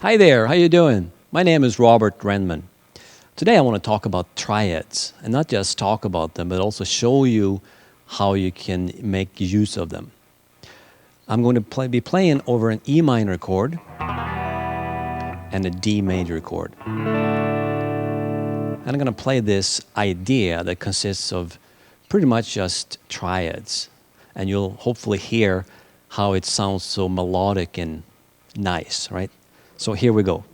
Hi there, how you doing? My name is Robert Renman. Today I want to talk about triads, and not just talk about them, but also show you how you can make use of them. I'm going to be playing over an E minor chord and a D major chord. And I'm going to play this idea that consists of pretty much just triads. And you'll hopefully hear how it sounds so melodic and nice, right? So here we go.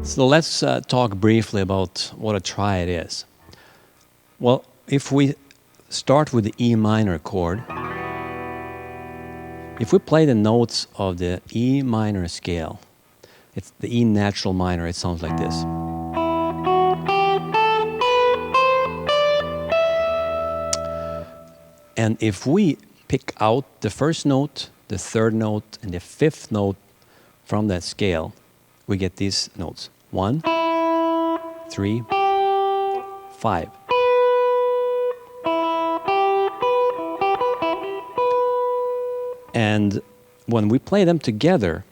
So let's talk briefly about what a triad is. Well, if we start with the E minor chord, if we play the notes of the E minor scale, it's the E natural minor, it sounds like this. And if we pick out the first note, the third note, and the fifth note from that scale, we get these notes. 1, 3, 5. And when we play them together,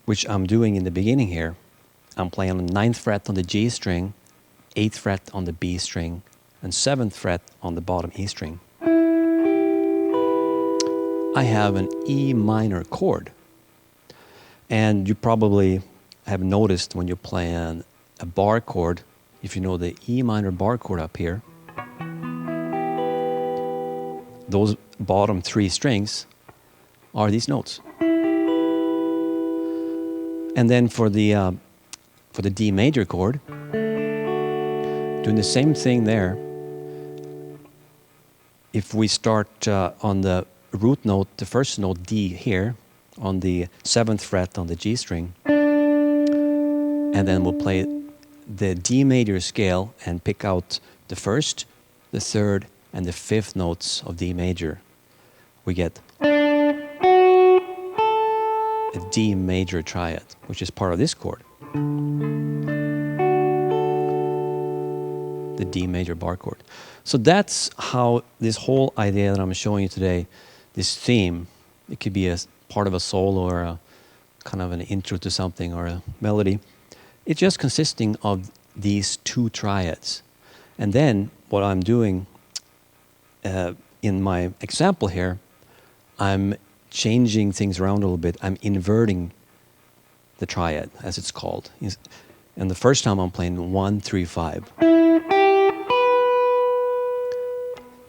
which I'm doing in the beginning here, I'm playing on the 9th fret on the G string, 8th fret on the B string, and 7th fret on the bottom E string. I have an E minor chord. And you probably have noticed when you're playing a bar chord, if you know the E minor bar chord up here, those bottom 3 strings are these notes. And then for the D major chord, doing the same thing there. If we start on the root note, the first note D here, on the 7th fret on the G string, and then we'll play the D major scale and pick out the first, the third, and the fifth notes of D major. We get a D major triad, which is part of this chord. The D major bar chord. So that's how this whole idea that I'm showing you today, this theme, it could be a part of a solo or a kind of an intro to something or a melody. It's just consisting of these 2 triads. And then what I'm doing in my example here, I'm changing things around a little bit. I'm inverting the triad, as it's called. And the first time I'm playing 1, 3, 5.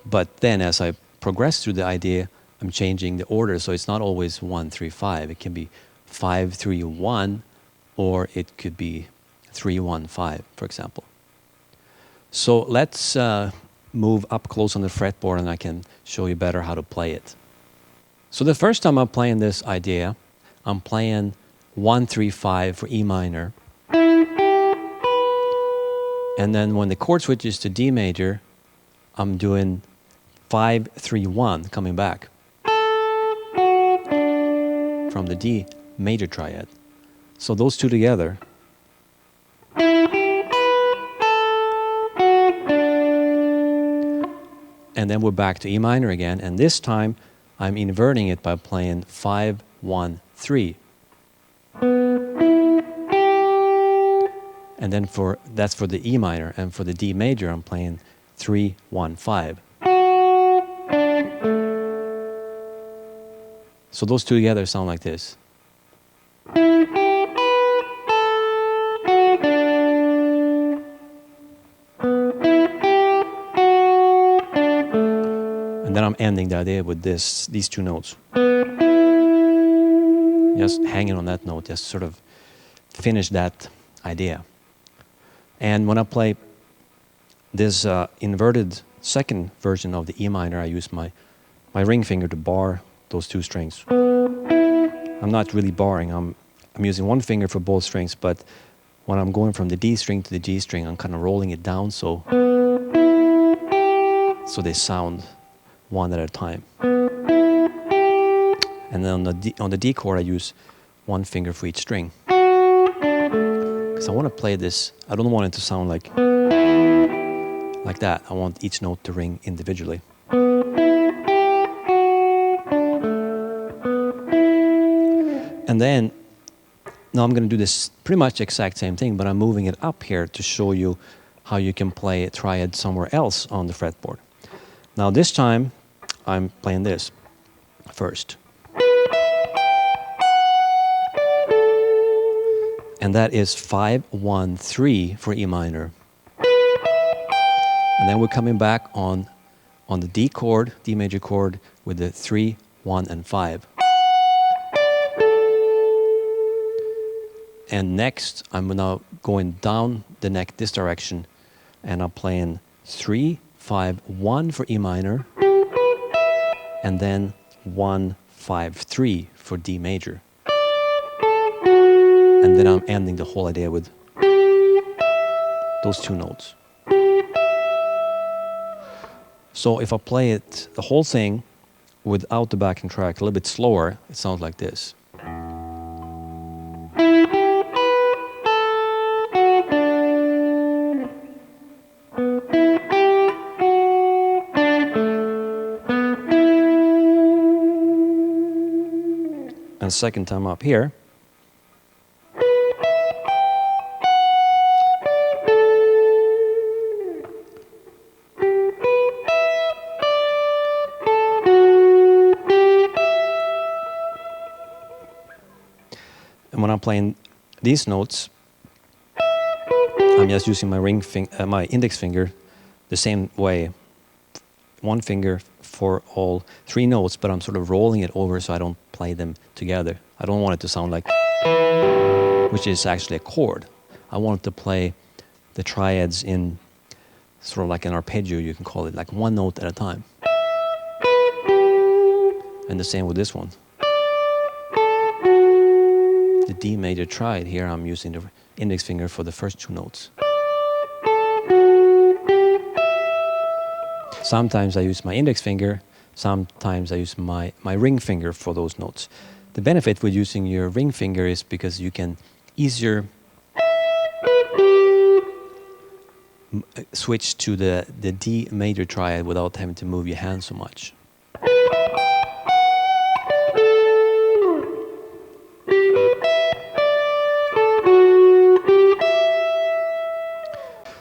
But then as I progress through the idea, I'm changing the order, so it's not always 1, 3, 5. It can be 5, 3, 1, or it could be 3, 1, 5, for example. So let's move up close on the fretboard and I can show you better how to play it. So the first time I'm playing this idea, I'm playing 1, 3, 5 for E minor. And then when the chord switches to D major, I'm doing 5, 3, 1, coming back from the D major triad. So those 2 together. And then we're back to E minor again, and this time I'm inverting it by playing 5, 1, 3. And then that's for the E minor, and for the D major I'm playing 3, 1, 5. So those 2 together sound like this. And then I'm ending the idea with these 2 notes. Just hanging on that note, just sort of finish that idea. And when I play this inverted second version of the E minor, I use my ring finger to bar those two strings. I'm not really barring, I'm using one finger for both strings, but when I'm going from the D string to the G string, I'm kind of rolling it down so they sound one at a time. And then on the D chord, I use one finger for each string. Because I want to play this, I don't want it to sound like that. I want each note to ring individually. And then, now I'm going to do this pretty much exact same thing, but I'm moving it up here to show you how you can play a triad somewhere else on the fretboard. Now this time, I'm playing this first. And that is 5-1-3 for E minor. And then we're coming back on the D chord, D major chord, with the 3, 1, and 5. And next, I'm now going down the neck this direction, and I'm playing 3, 5, 1 for E minor, and then 1, 5, 3 for D major. And then I'm ending the whole idea with those two notes. So if I play it, the whole thing, without the backing track, a little bit slower, it sounds like this. And second time up here. And when I'm playing these notes, I'm just using my my index finger the same way. One finger for all three notes, but I'm sort of rolling it over so I don't play them together. I don't want it to sound like, which is actually a chord. I want it to play the triads in sort of like an arpeggio, you can call it, like one note at a time. And the same with this one. The D major triad here, I'm using the index finger for the first two notes. Sometimes I use my index finger, sometimes I use my ring finger for those notes. The benefit with using your ring finger is because you can easier switch to the D major triad without having to move your hand so much.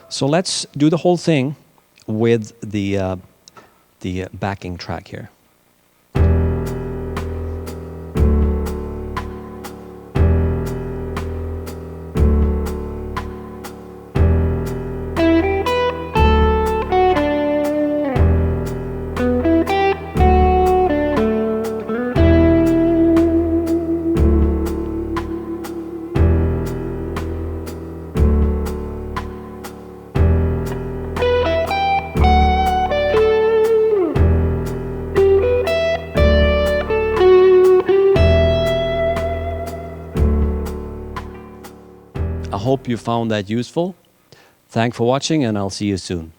So let's do the whole thing with the backing track here. I hope you found that useful. Thanks for watching, and I'll see you soon.